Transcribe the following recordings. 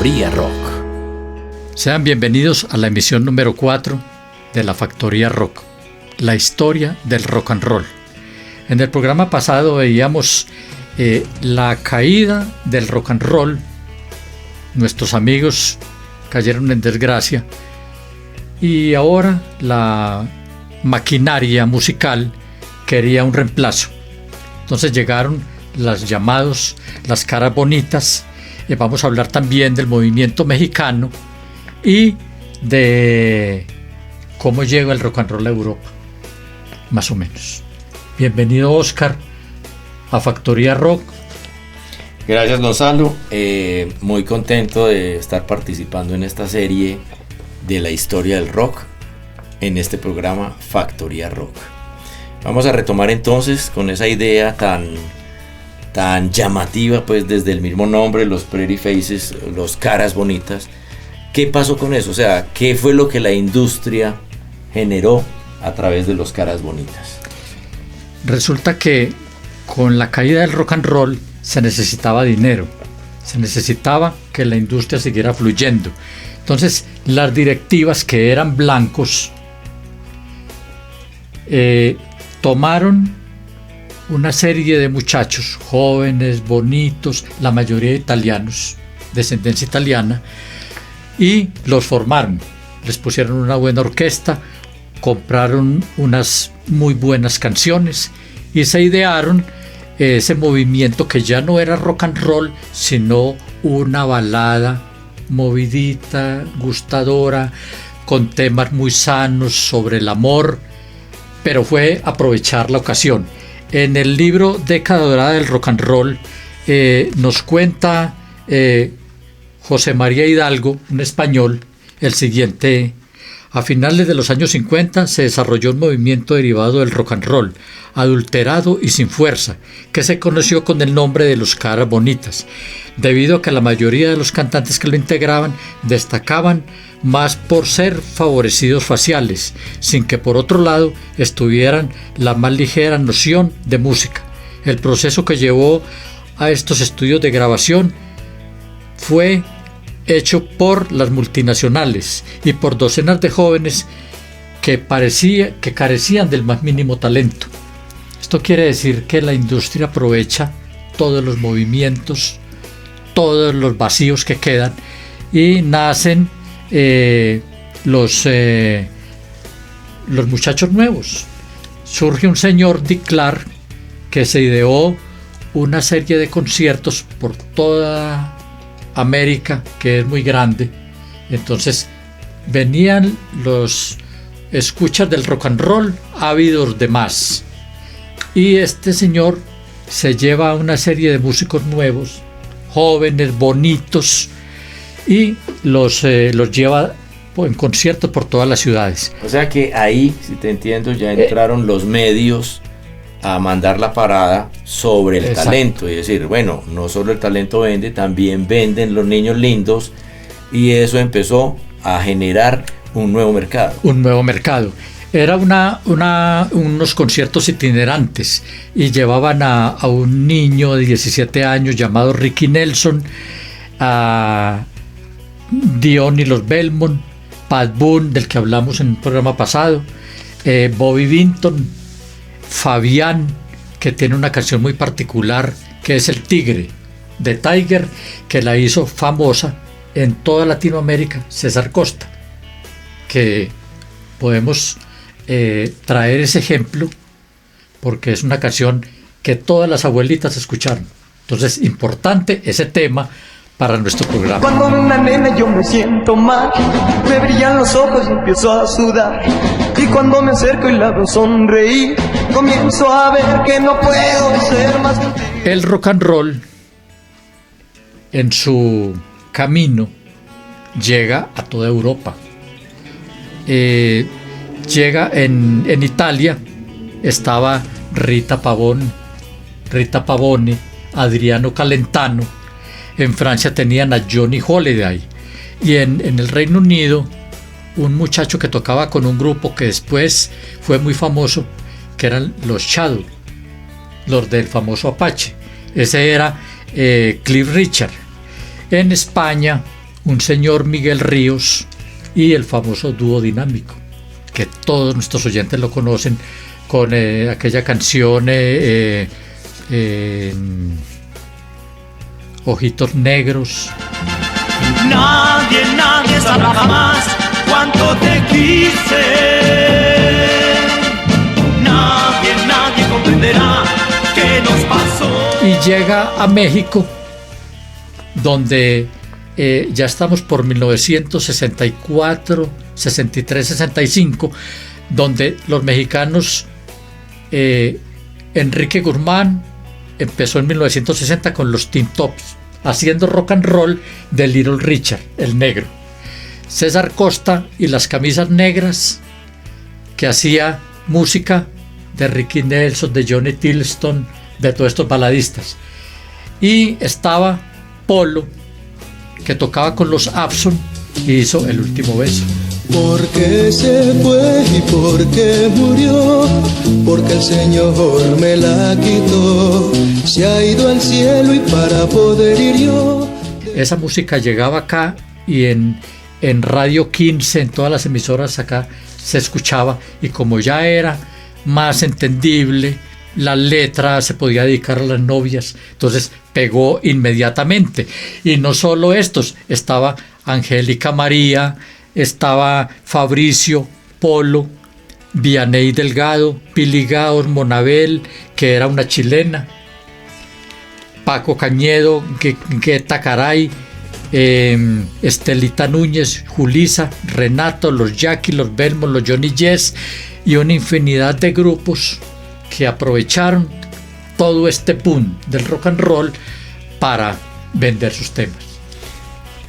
Factoría Rock. Sean bienvenidos a la emisión número 4 de la Factoría Rock, la historia del rock and roll. En el programa pasado veíamos la caída del rock and roll. Nuestros amigos cayeron en desgracia y ahora la maquinaria musical quería un reemplazo. Entonces llegaron las caras bonitas. Vamos a hablar también del movimiento mexicano y de cómo llega el rock and roll a Europa, más o menos. Bienvenido, Oscar, a Factoría Rock. Gracias, Gonzalo. Muy contento de estar participando en esta serie de la historia del rock en este programa Factoría Rock. Vamos a retomar entonces con esa idea tan llamativa, pues desde el mismo nombre, los Pretty Faces, los caras bonitas. ¿Qué pasó con eso? O sea, ¿qué fue lo que la industria generó a través de los caras bonitas? Resulta que con la caída del rock and roll se necesitaba dinero, se necesitaba que la industria siguiera fluyendo. Entonces las directivas, que eran blancos, tomaron una serie de muchachos jóvenes, bonitos, la mayoría italianos, descendencia italiana, y los formaron. Les pusieron una buena orquesta, compraron unas muy buenas canciones y se idearon ese movimiento que ya no era rock and roll, sino una balada movidita, gustadora, con temas muy sanos sobre el amor, pero fue aprovechar la ocasión. En el libro Década Dorada del Rock and Roll nos cuenta José María Hidalgo, un español, el siguiente: a finales de los años 50 se desarrolló un movimiento derivado del rock and roll, adulterado y sin fuerza, que se conoció con el nombre de los caras bonitas, debido a que la mayoría de los cantantes que lo integraban destacaban más por ser favorecidos faciales, sin que por otro lado estuvieran la más ligera noción de música. El proceso que llevó a estos estudios de grabación fue hecho por las multinacionales y por docenas de jóvenes que carecían del más mínimo talento. Esto quiere decir que la industria aprovecha todos los movimientos, todos los vacíos que quedan, y nacen los muchachos nuevos. Surge un señor Dick Clark que se ideó una serie de conciertos por toda América, que es muy grande. Entonces venían los escuchas del rock and roll ávidos de más, y este señor se lleva una serie de músicos nuevos, jóvenes, bonitos, y los lleva en conciertos por todas las ciudades. O sea que ahí, si te entiendo, ya entraron los medios a mandar la parada sobre el talento, y decir, bueno, no solo el talento vende, también venden los niños lindos, y eso empezó a generar un nuevo mercado. Un nuevo mercado. Era unos conciertos itinerantes, y llevaban a un niño de 17 años llamado Ricky Nelson, a Dion y los Belmont, Pat Boone, del que hablamos en un programa pasado, Bobby Vinton, Fabián, que tiene una canción muy particular que es El Tigre, de Tiger, que la hizo famosa en toda Latinoamérica César Costa, que podemos traer ese ejemplo porque es una canción que todas las abuelitas escucharon. Entonces, importante ese tema para nuestro programa. Cuando veo una nena yo me siento mal, me brillan los ojos y empiezo a sudar, y cuando me acerco y la veo sonreír, comienzo a ver que no puedo ser más contigo. El rock and roll en su camino llega a toda Europa. Llega en Italia, estaba Rita Pavone, Adriano Calentano. En Francia tenían a Johnny Holiday, y en el Reino Unido un muchacho que tocaba con un grupo que después fue muy famoso, que eran los Shadows, los del famoso Apache. Ese era Cliff Richard. En España, un señor Miguel Ríos y el famoso dúo dinámico, que todos nuestros oyentes lo conocen, con aquella canción Ojitos Negros. Nadie sabrá jamás cuánto te quise. Nadie comprenderá qué nos pasó. Y llega a México, donde ya estamos por 1964, 63, 65, donde los mexicanos, Enrique Guzmán empezó en 1960 con los Teen Tops, haciendo rock and roll de Little Richard, el negro. César Costa y las Camisas Negras, que hacía música de Ricky Nelson, de Johnny Tilston, de todos estos baladistas. Y estaba Polo, que tocaba con los Abson y hizo El Último Beso. Porque se fue y porque murió, porque el Señor me la quitó, se ha ido al cielo y para poder ir yo. Esa música llegaba acá y en Radio 15, en todas las emisoras acá se escuchaba, y como ya era más entendible, la letra se podía dedicar a las novias, entonces pegó inmediatamente. Y no solo estos, estaba Angélica María, estaba Fabricio, Polo, Vianney Delgado, Pili Gaos, Monabel, que era una chilena, Paco Cañedo, Guetta Caray, Estelita Núñez, Julisa, Renato, los Jackie, los Belmont, los Johnny Jess, y una infinidad de grupos que aprovecharon todo este boom del rock and roll para vender sus temas.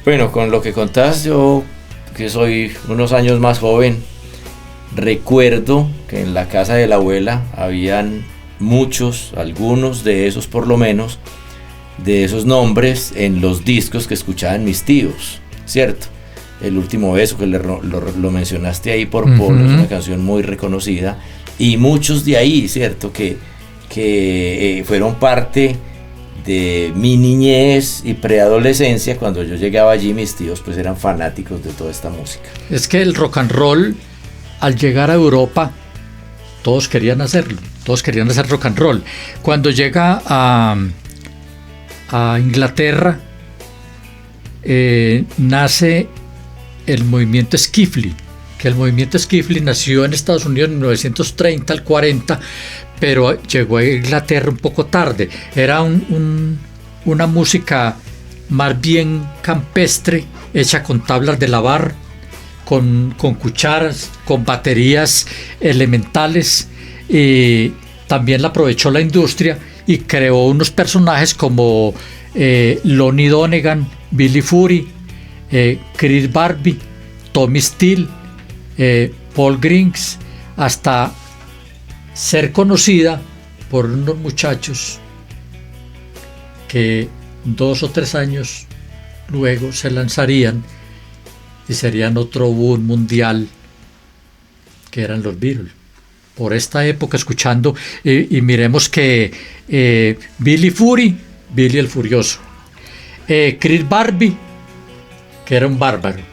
Bueno, con lo que contás, yo que soy unos años más joven, recuerdo que en la casa de la abuela habían muchos, algunos de esos por lo menos, de esos nombres en los discos que escuchaban mis tíos, ¿cierto? El Último Beso, que lo mencionaste ahí por Polo, es una canción muy reconocida, y muchos de ahí, ¿cierto? Que fueron parte de mi niñez y preadolescencia. Cuando yo llegaba allí, mis tíos pues eran fanáticos de toda esta música. Es que el rock and roll, al llegar a Europa, todos querían hacerlo, todos querían hacer rock and roll. Cuando llega a Inglaterra, nace el movimiento Skiffle, que el movimiento Skiffle nació en Estados Unidos en 1930 al 40, pero llegó a Inglaterra un poco tarde. Era una música más bien campestre, hecha con tablas de lavar, con cucharas, con baterías elementales. Y también la aprovechó la industria y creó unos personajes como Lonnie Donegan, Billy Fury, Chris Barbie, Tommy Steele, Paul Griggs, hasta ser conocida por unos muchachos que 2 o 3 años luego se lanzarían y serían otro boom mundial, que eran los Beatles. Por esta época, escuchando, y miremos que Billy Fury, Billy el Furioso, Chris Barbie, que era un bárbaro,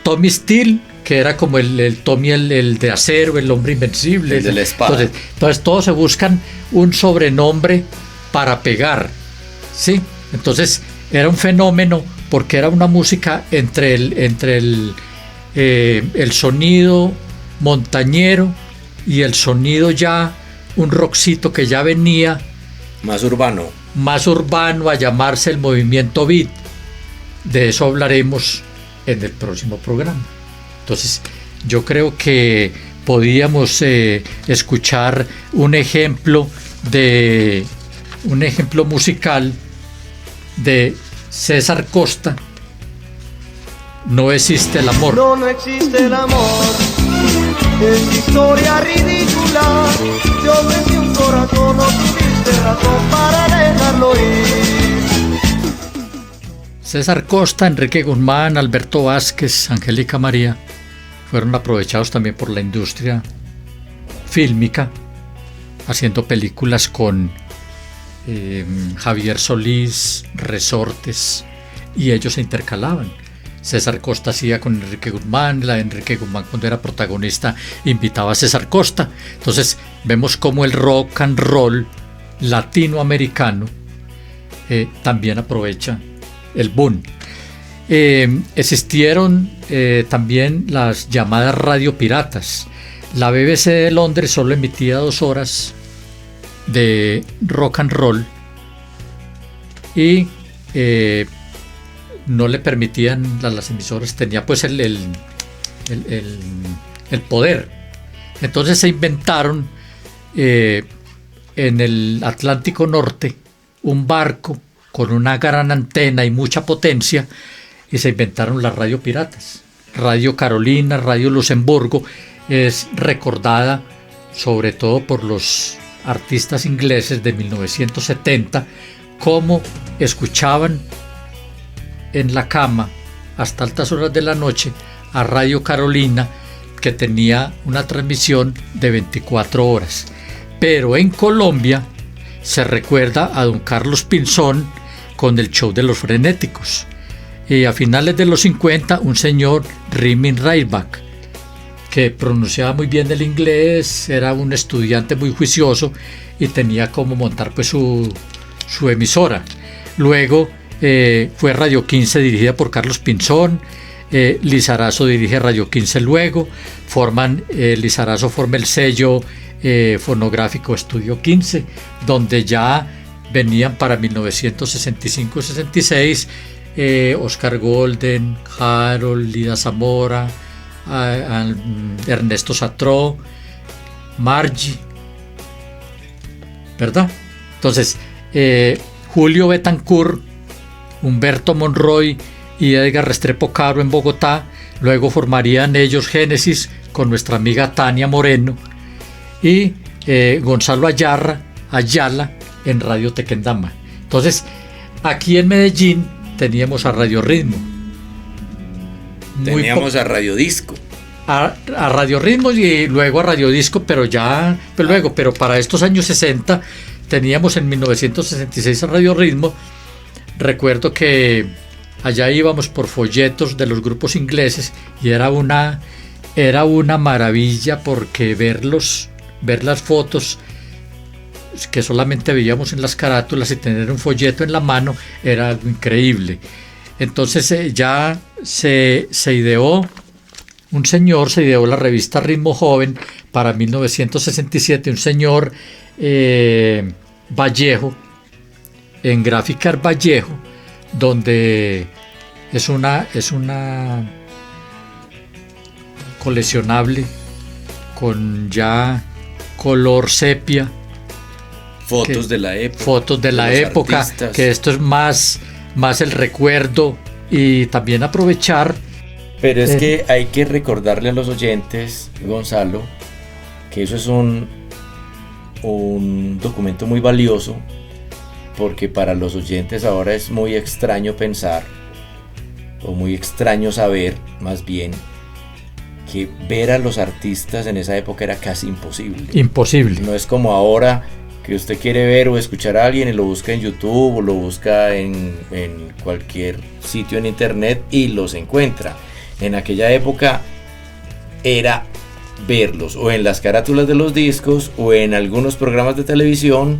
Tommy Steele, que era como el Tommy el de acero, el hombre invencible, el de la espada. Entonces todos se buscan un sobrenombre para pegar, ¿sí? Entonces era un fenómeno, porque era una música entre el sonido montañero y el sonido ya, un rockcito que ya venía más urbano a llamarse el movimiento beat. De eso hablaremos en el próximo programa. Entonces yo creo que podíamos escuchar un ejemplo musical de César Costa, No existe el amor. No existe el amor, es historia ridícula. Te ofrecí un corazón, no tuviste razón para dejarlo ir. César Costa, Enrique Guzmán, Alberto Vázquez, Angélica María fueron aprovechados también por la industria fílmica, haciendo películas con Javier Solís, Resortes, y ellos se intercalaban. César Costa hacía con Enrique Guzmán, la de Enrique Guzmán cuando era protagonista invitaba a César Costa. Entonces vemos cómo el rock and roll latinoamericano también aprovecha el boom. Existieron también las llamadas radiopiratas. La BBC de Londres solo emitía 2 horas de rock and roll y no le permitían las emisoras, tenía pues el poder. Entonces se inventaron en el Atlántico Norte un barco con una gran antena y mucha potencia, y se inventaron las radiopiratas. Radio Carolina, Radio Luxemburgo, es recordada sobre todo por los artistas ingleses de 1970, cómo escuchaban en la cama hasta altas horas de la noche a Radio Carolina, que tenía una transmisión de 24 horas. Pero en Colombia se recuerda a don Carlos Pinzón con el show de los frenéticos. Y a finales de los 50, un señor, Rimin Reisbach, que pronunciaba muy bien el inglés, era un estudiante muy juicioso y tenía como montar pues su emisora. Luego fue Radio 15, dirigida por Carlos Pinzón. Lizarazo dirige Radio 15 luego. Lizarazo forma el sello fonográfico Estudio 15, donde ya venían para 1965-66 Oscar Golden, Harold, Lida Zamora, Ernesto Satró, Margie, ¿verdad? Entonces Julio Betancourt, Humberto Monroy y Edgar Restrepo Caro en Bogotá. Luego formarían ellos Génesis con nuestra amiga Tania Moreno y Gonzalo Ayala en Radio Tequendama. Entonces aquí en Medellín teníamos a Radio Ritmo, teníamos a Radio Disco, a Radio Ritmo y luego a Radio Disco, pero para estos años 60 teníamos en 1966 a Radio Ritmo. Recuerdo que allá íbamos por folletos de los grupos ingleses y era una maravilla, porque ver las fotos que solamente veíamos en las carátulas y tener un folleto en la mano era algo increíble. Entonces ya se ideó la revista Ritmo Joven para 1967, un señor Vallejo, en Gráficas Vallejo, donde es una coleccionable con ya color sepia, fotos de la época, artistas. Que esto es más el recuerdo y también aprovechar. Pero es que hay que recordarle a los oyentes, Gonzalo, que eso es un documento muy valioso, porque para los oyentes ahora es muy extraño pensar, o muy extraño saber, más bien, que ver a los artistas en esa época era casi imposible. Imposible. No es como ahora, que usted quiere ver o escuchar a alguien y lo busca en YouTube o lo busca en cualquier sitio en internet y los encuentra. En aquella época era verlos o en las carátulas de los discos o en algunos programas de televisión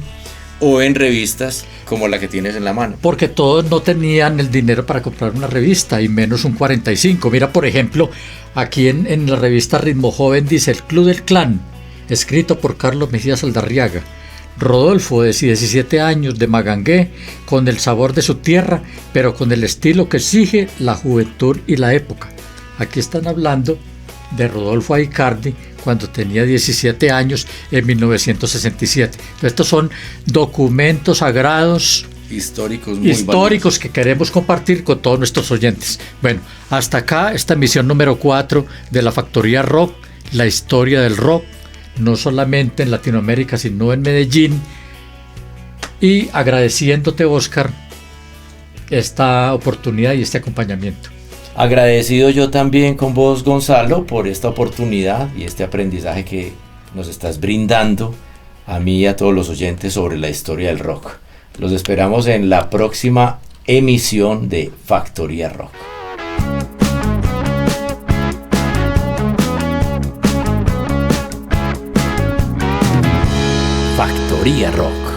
o en revistas como la que tienes en la mano. Porque todos no tenían el dinero para comprar una revista, y menos un 45. Mira, por ejemplo, aquí en la revista Ritmo Joven dice: El Club del Clan, escrito por Carlos Mejía Saldarriaga. Rodolfo, de 17 años, de Magangué, con el sabor de su tierra, pero con el estilo que exige la juventud y la época. Aquí están hablando de Rodolfo Aicardi cuando tenía 17 años en 1967. Estos son documentos sagrados, históricos que queremos compartir con todos nuestros oyentes. Bueno, hasta acá esta emisión número 4 de la Factoría Rock, la historia del rock, no solamente en Latinoamérica, sino en Medellín. Y agradeciéndote, Oscar, esta oportunidad y este acompañamiento. Agradecido yo también con vos, Gonzalo, por esta oportunidad y este aprendizaje que nos estás brindando a mí y a todos los oyentes sobre la historia del rock. Los esperamos en la próxima emisión de Factoría Rock. Factoría Rock.